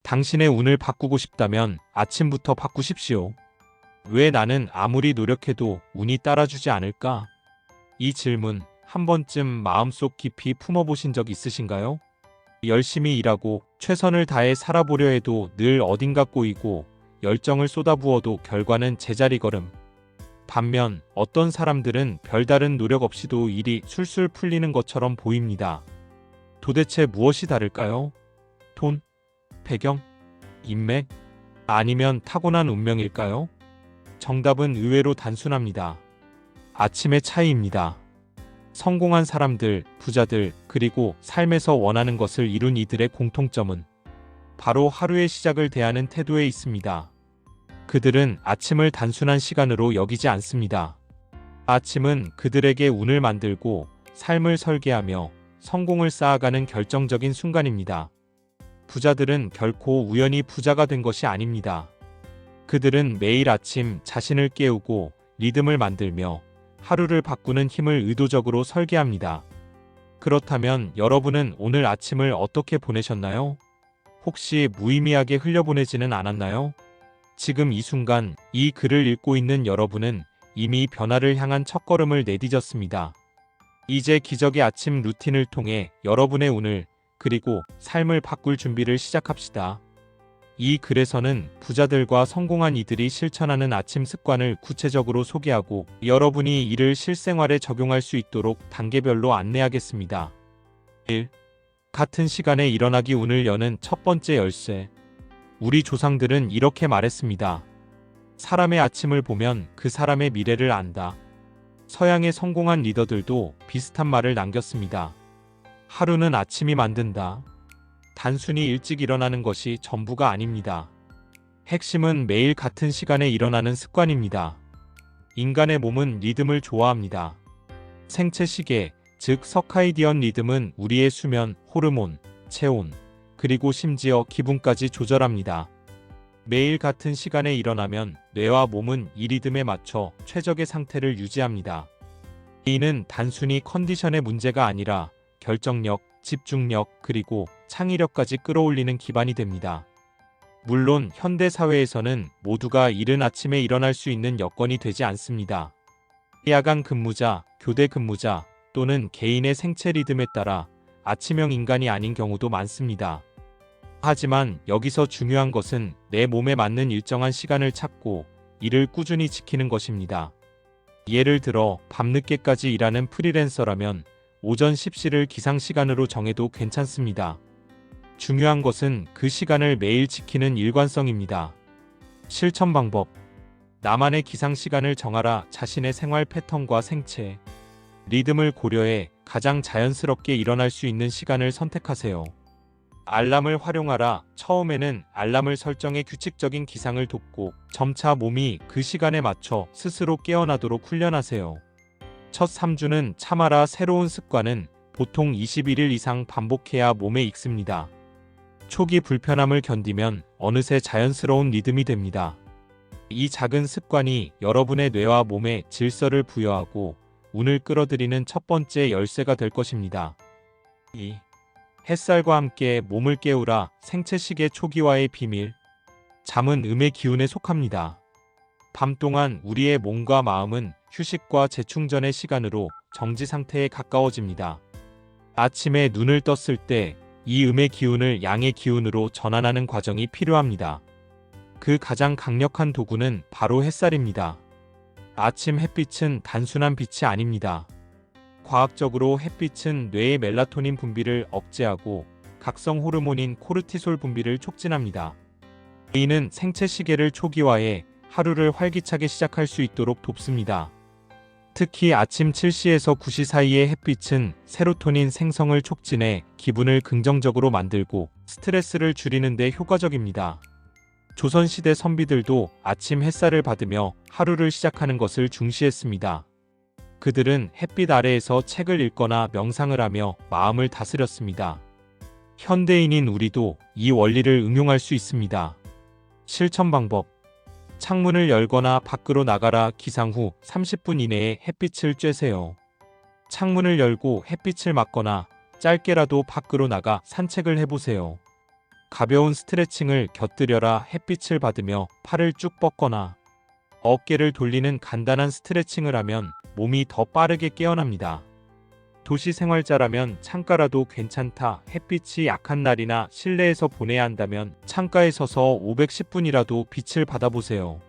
당신의 운을 바꾸고 싶다면 아침부터 바꾸십시오. 왜 나는 아무리 노력해도 운이 따라주지 않을까? 이 질문 한 번쯤 마음속 깊이 품어보신 적 있으신가요? 열심히 일하고 최선을 다해 살아보려 해도 늘 어딘가 꼬이고 열정을 쏟아부어도 결과는 제자리 걸음. 반면 어떤 사람들은 별다른 노력 없이도 일이 술술 풀리는 것처럼 보입니다. 도대체 무엇이 다를까요? 돈? 배경? 인맥? 아니면 타고난 운명일까요? 정답은 의외로 단순합니다. 아침의 차이입니다. 성공한 사람들, 부자들, 그리고 삶에서 원하는 것을 이룬 이들의 공통점은 바로 하루의 시작을 대하는 태도에 있습니다. 그들은 아침을 단순한 시간으로 여기지 않습니다. 아침은 그들에게 운을 만들고 삶을 설계하며 성공을 쌓아가는 결정적인 순간입니다. 부자들은 결코 우연히 부자가 된 것이 아닙니다. 그들은 매일 아침 자신을 깨우고 리듬을 만들며 하루를 바꾸는 힘을 의도적으로 설계합니다. 그렇다면 여러분은 오늘 아침을 어떻게 보내셨나요? 혹시 무의미하게 흘려보내지는 않았나요? 지금 이 순간 이 글을 읽고 있는 여러분은 이미 변화를 향한 첫걸음을 내디뎠습니다. 이제 기적의 아침 루틴을 통해 여러분의 운을 그리고 삶을 바꿀 준비를 시작합시다. 이 글에서는 부자들과 성공한 이들이 실천하는 아침 습관을 구체적으로 소개하고 여러분이 이를 실생활에 적용할 수 있도록 단계별로 안내하겠습니다. 1. 같은 시간에 일어나기 운을 여는 첫 번째 열쇠. 우리 조상들은 이렇게 말했습니다. 사람의 아침을 보면 그 사람의 미래를 안다. 서양의 성공한 리더들도 비슷한 말을 남겼습니다. 하루는 아침이 만든다. 단순히 일찍 일어나는 것이 전부가 아닙니다. 핵심은 매일 같은 시간에 일어나는 습관입니다. 인간의 몸은 리듬을 좋아합니다. 생체 시계, 즉 서카이디언 리듬은 우리의 수면, 호르몬, 체온, 그리고 심지어 기분까지 조절합니다. 매일 같은 시간에 일어나면 뇌와 몸은 이 리듬에 맞춰 최적의 상태를 유지합니다. 이는 단순히 컨디션의 문제가 아니라 결정력, 집중력, 그리고 창의력까지 끌어올리는 기반이 됩니다. 물론 현대 사회에서는 모두가 이른 아침에 일어날 수 있는 여건이 되지 않습니다. 야간 근무자, 교대 근무자 또는 개인의 생체 리듬에 따라 아침형 인간이 아닌 경우도 많습니다. 하지만 여기서 중요한 것은 내 몸에 맞는 일정한 시간을 찾고 이를 꾸준히 지키는 것입니다. 예를 들어 밤늦게까지 일하는 프리랜서라면 오전 10시를 기상시간으로 정해도 괜찮습니다. 중요한 것은 그 시간을 매일 지키는 일관성입니다. 실천 방법. 나만의 기상시간을 정하라. 자신의 생활 패턴과 생체, 리듬을 고려해 가장 자연스럽게 일어날 수 있는 시간을 선택하세요. 알람을 활용하라. 처음에는 알람을 설정해 규칙적인 기상을 돕고 점차 몸이 그 시간에 맞춰 스스로 깨어나도록 훈련하세요. 첫 3주는 참아라. 새로운 습관은 보통 21일 이상 반복해야 몸에 익습니다. 초기 불편함을 견디면 어느새 자연스러운 리듬이 됩니다. 이 작은 습관이 여러분의 뇌와 몸에 질서를 부여하고 운을 끌어들이는 첫 번째 열쇠가 될 것입니다. 2. 햇살과 함께 몸을 깨우라. 생체시계 초기화의 비밀. 잠은 음의 기운에 속합니다. 밤 동안 우리의 몸과 마음은 휴식과 재충전의 시간으로 정지 상태에 가까워집니다. 아침에 눈을 떴을 때 이 음의 기운을 양의 기운으로 전환하는 과정이 필요합니다. 그 가장 강력한 도구는 바로 햇살입니다. 아침 햇빛은 단순한 빛이 아닙니다. 과학적으로 햇빛은 뇌의 멜라토닌 분비를 억제하고 각성 호르몬인 코르티솔 분비를 촉진합니다. 이는 생체 시계를 초기화해 하루를 활기차게 시작할 수 있도록 돕습니다. 특히 아침 7시에서 9시 사이의 햇빛은 세로토닌 생성을 촉진해 기분을 긍정적으로 만들고 스트레스를 줄이는 데 효과적입니다. 조선시대 선비들도 아침 햇살을 받으며 하루를 시작하는 것을 중시했습니다. 그들은 햇빛 아래에서 책을 읽거나 명상을 하며 마음을 다스렸습니다. 현대인인 우리도 이 원리를 응용할 수 있습니다. 실천 방법. 창문을 열거나 밖으로 나가라. 기상 후 30분 이내에 햇빛을 쬐세요. 창문을 열고 햇빛을 맞거나 짧게라도 밖으로 나가 산책을 해보세요. 가벼운 스트레칭을 곁들여라. 햇빛을 받으며 팔을 쭉 뻗거나 어깨를 돌리는 간단한 스트레칭을 하면 몸이 더 빠르게 깨어납니다. 도시 생활자라면 창가라도 괜찮다. 햇빛이 약한 날이나 실내에서 보내야 한다면 창가에 서서 510분이라도 빛을 받아보세요.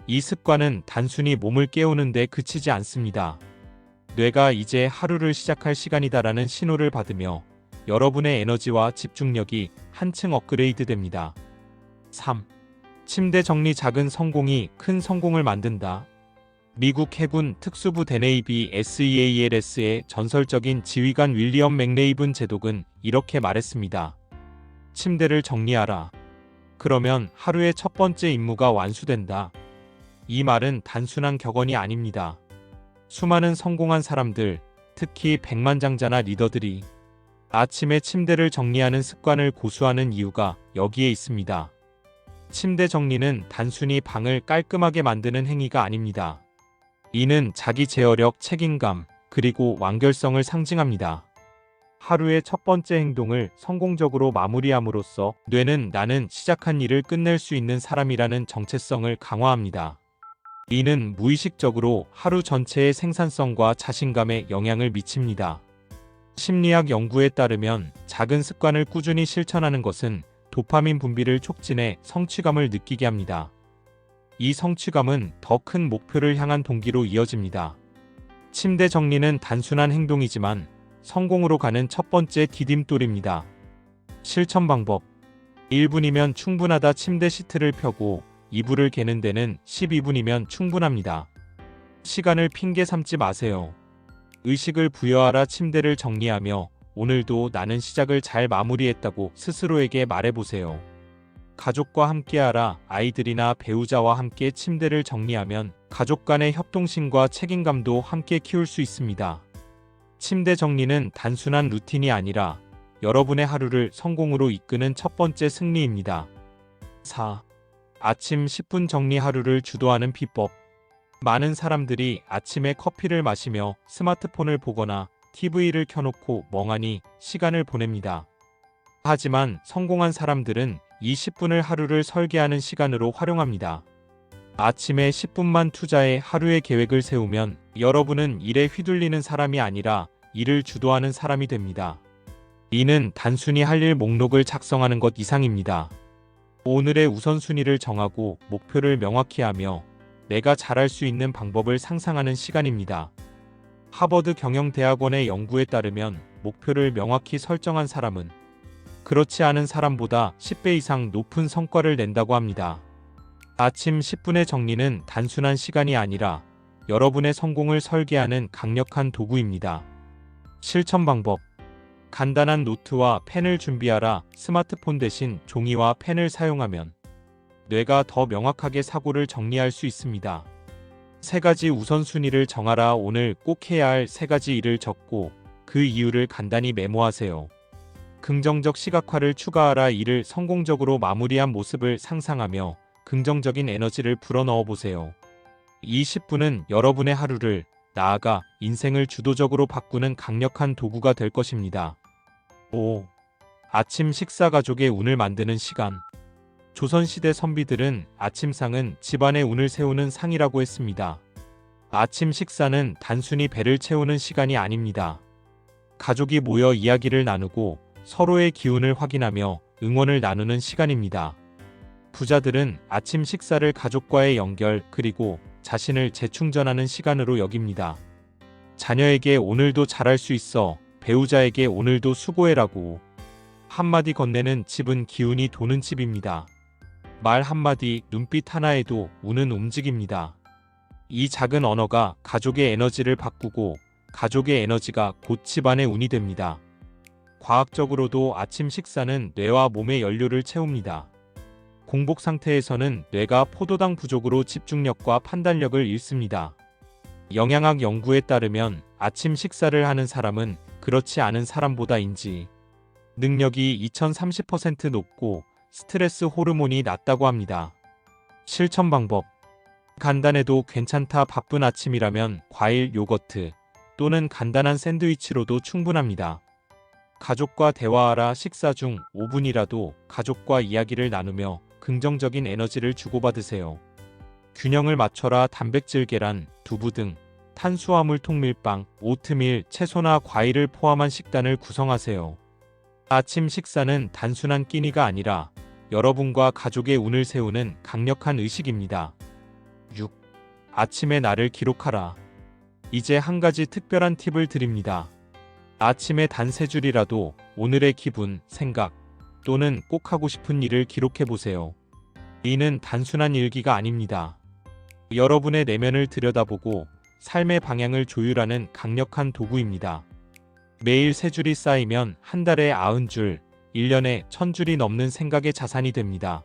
이 습관은 단순히 몸을 깨우는데 그치지 않습니다. 뇌가 이제 하루를 시작할 시간이다라는 신호를 받으며 여러분의 에너지와 집중력이 한층 업그레이드 됩니다. 3. 침대 정리. 작은 성공이 큰 성공을 만든다. 미국 해군 특수부 대네이비 SEALS의 전설적인 지휘관 윌리엄 맥레이븐 제독은 이렇게 말했습니다. 침대를 정리하라. 그러면 하루의 첫 번째 임무가 완수된다. 이 말은 단순한 격언이 아닙니다. 수많은 성공한 사람들, 특히 백만장자나 리더들이 아침에 침대를 정리하는 습관을 고수하는 이유가 여기에 있습니다. 침대 정리는 단순히 방을 깔끔하게 만드는 행위가 아닙니다. 이는 자기 제어력, 책임감, 그리고 완결성을 상징합니다. 하루의 첫 번째 행동을 성공적으로 마무리함으로써 뇌는 나는 시작한 일을 끝낼 수 있는 사람이라는 정체성을 강화합니다. 이는 무의식적으로 하루 전체의 생산성과 자신감에 영향을 미칩니다. 심리학 연구에 따르면 작은 습관을 꾸준히 실천하는 것은 도파민 분비를 촉진해 성취감을 느끼게 합니다. 이 성취감은 더 큰 목표를 향한 동기로 이어집니다. 침대 정리는 단순한 행동이지만 성공으로 가는 첫 번째 디딤돌입니다. 실천 방법. 1분이면 충분하다. 침대 시트를 펴고 이불을 개는 데는 12분이면 충분합니다. 시간을 핑계 삼지 마세요. 의식을 부여하라. 침대를 정리하며 오늘도 나는 시작을 잘 마무리했다고 스스로에게 말해보세요. 가족과 함께하라. 아이들이나 배우자와 함께 침대를 정리하면 가족 간의 협동심과 책임감도 함께 키울 수 있습니다. 침대 정리는 단순한 루틴이 아니라 여러분의 하루를 성공으로 이끄는 첫 번째 승리입니다. 4. 아침 10분 정리. 하루를 주도하는 비법. 많은 사람들이 아침에 커피를 마시며 스마트폰을 보거나 TV를 켜놓고 멍하니 시간을 보냅니다. 하지만 성공한 사람들은 이 10분을 하루를 설계하는 시간으로 활용합니다. 아침에 10분만 투자해 하루의 계획을 세우면 여러분은 일에 휘둘리는 사람이 아니라 일을 주도하는 사람이 됩니다. 이는 단순히 할 일 목록을 작성하는 것 이상입니다. 오늘의 우선순위를 정하고 목표를 명확히 하며 내가 잘할 수 있는 방법을 상상하는 시간입니다. 하버드 경영대학원의 연구에 따르면 목표를 명확히 설정한 사람은 그렇지 않은 사람보다 10배 이상 높은 성과를 낸다고 합니다. 아침 10분의 정리는 단순한 시간이 아니라 여러분의 성공을 설계하는 강력한 도구입니다. 실천 방법. 간단한 노트와 펜을 준비하라. 스마트폰 대신 종이와 펜을 사용하면 뇌가 더 명확하게 사고를 정리할 수 있습니다. 3가지 우선순위를 정하라. 오늘 꼭 해야 할 3가지 일을 적고 그 이유를 간단히 메모하세요. 긍정적 시각화를 추가하라. 일을 성공적으로 마무리한 모습을 상상하며 긍정적인 에너지를 불어넣어 보세요. 이 10분은 여러분의 하루를, 나아가 인생을 주도적으로 바꾸는 강력한 도구가 될 것입니다. 5. 아침 식사. 가족의 운을 만드는 시간. 조선시대 선비들은 아침상은 집안의 운을 세우는 상이라고 했습니다. 아침 식사는 단순히 배를 채우는 시간이 아닙니다. 가족이 모여 이야기를 나누고 서로의 기운을 확인하며 응원을 나누는 시간입니다. 부자들은 아침 식사를 가족과의 연결 그리고 자신을 재충전하는 시간으로 여깁니다. 자녀에게 오늘도 잘할 수 있어, 배우자에게 오늘도 수고해라고 한마디 건네는 집은 기운이 도는 집입니다. 말 한마디, 눈빛 하나에도 운은 움직입니다. 이 작은 언어가 가족의 에너지를 바꾸고 가족의 에너지가 곧 집안의 운이 됩니다. 과학적으로도 아침 식사는 뇌와 몸의 연료를 채웁니다. 공복 상태에서는 뇌가 포도당 부족으로 집중력과 판단력을 잃습니다. 영양학 연구에 따르면 아침 식사를 하는 사람은 그렇지 않은 사람보다인지 능력이 2030% 높고 스트레스 호르몬이 낮다고 합니다. 실천 방법. 간단해도 괜찮다. 바쁜 아침이라면 과일, 요거트 또는 간단한 샌드위치로도 충분합니다. 가족과 대화하라. 식사 중 5분이라도 가족과 이야기를 나누며 긍정적인 에너지를 주고받으세요. 균형을 맞춰라. 단백질 계란, 두부 등 탄수화물 통밀빵, 오트밀, 채소나 과일을 포함한 식단을 구성하세요. 아침 식사는 단순한 끼니가 아니라 여러분과 가족의 운을 세우는 강력한 의식입니다. 6. 아침의 날을 기록하라. 이제 한 가지 특별한 팁을 드립니다. 아침에 단 3줄이라도 오늘의 기분, 생각 또는 꼭 하고 싶은 일을 기록해 보세요. 이는 단순한 일기가 아닙니다. 여러분의 내면을 들여다보고 삶의 방향을 조율하는 강력한 도구입니다. 매일 3줄이 쌓이면 한 달에 90줄, 1년에 1000줄이 넘는 생각의 자산이 됩니다.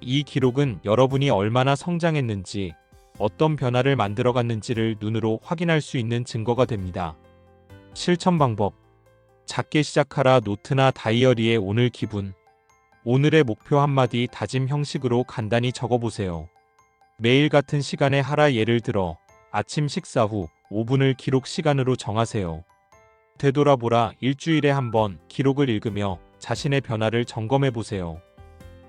이 기록은 여러분이 얼마나 성장했는지, 어떤 변화를 만들어갔는지를 눈으로 확인할 수 있는 증거가 됩니다. 실천 방법. 작게 시작하라. 노트나 다이어리에 오늘 기분, 오늘의 목표 한마디 다짐 형식으로 간단히 적어보세요. 매일 같은 시간에 하라. 예를 들어 아침 식사 후 5분을 기록 시간으로 정하세요. 되돌아보라. 일주일에 한 번 기록을 읽으며 자신의 변화를 점검해 보세요.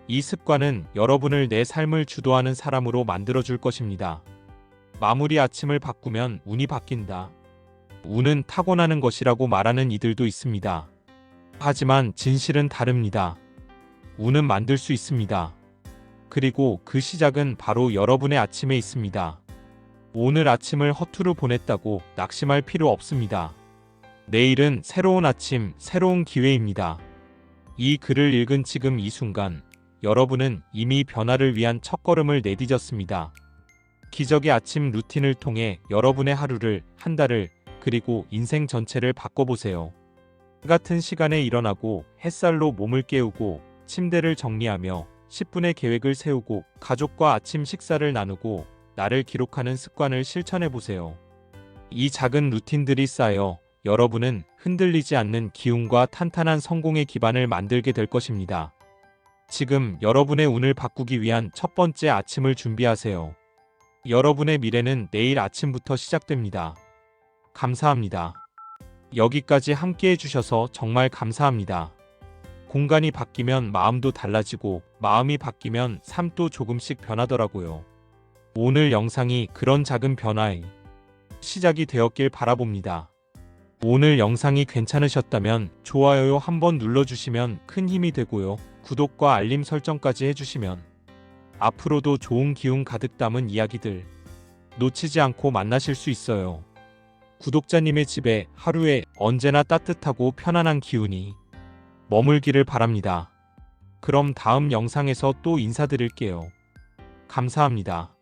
이 습관은 여러분을 내 삶을 주도하는 사람으로 만들어줄 것입니다. 마무리. 아침을 바꾸면 운이 바뀐다. 운은 타고나는 것이라고 말하는 이들도 있습니다. 하지만 진실은 다릅니다. 운은 만들 수 있습니다. 그리고 그 시작은 바로 여러분의 아침에 있습니다. 오늘 아침을 허투루 보냈다고 낙심할 필요 없습니다. 내일은 새로운 아침, 새로운 기회입니다. 이 글을 읽은 지금 이 순간, 여러분은 이미 변화를 위한 첫걸음을 내디뎠습니다. 기적의 아침 루틴을 통해 여러분의 하루를, 한 달을, 그리고 인생 전체를 바꿔보세요. 같은 시간에 일어나고 햇살로 몸을 깨우고 침대를 정리하며 10분의 계획을 세우고 가족과 아침 식사를 나누고 나를 기록하는 습관을 실천해보세요. 이 작은 루틴들이 쌓여 여러분은 흔들리지 않는 기운과 탄탄한 성공의 기반을 만들게 될 것입니다. 지금 여러분의 운을 바꾸기 위한 첫 번째 아침을 준비하세요. 여러분의 미래는 내일 아침부터 시작됩니다. 감사합니다. 여기까지 함께 해주셔서 정말 감사합니다. 공간이 바뀌면 마음도 달라지고 마음이 바뀌면 삶도 조금씩 변하더라고요. 오늘 영상이 그런 작은 변화의 시작이 되었길 바라봅니다. 오늘 영상이 괜찮으셨다면 좋아요 한번 눌러주시면 큰 힘이 되고요. 구독과 알림 설정까지 해주시면 앞으로도 좋은 기운 가득 담은 이야기들 놓치지 않고 만나실 수 있어요. 구독자님의 집에 하루에 언제나 따뜻하고 편안한 기운이 머물기를 바랍니다. 그럼 다음 영상에서 또 인사드릴게요. 감사합니다.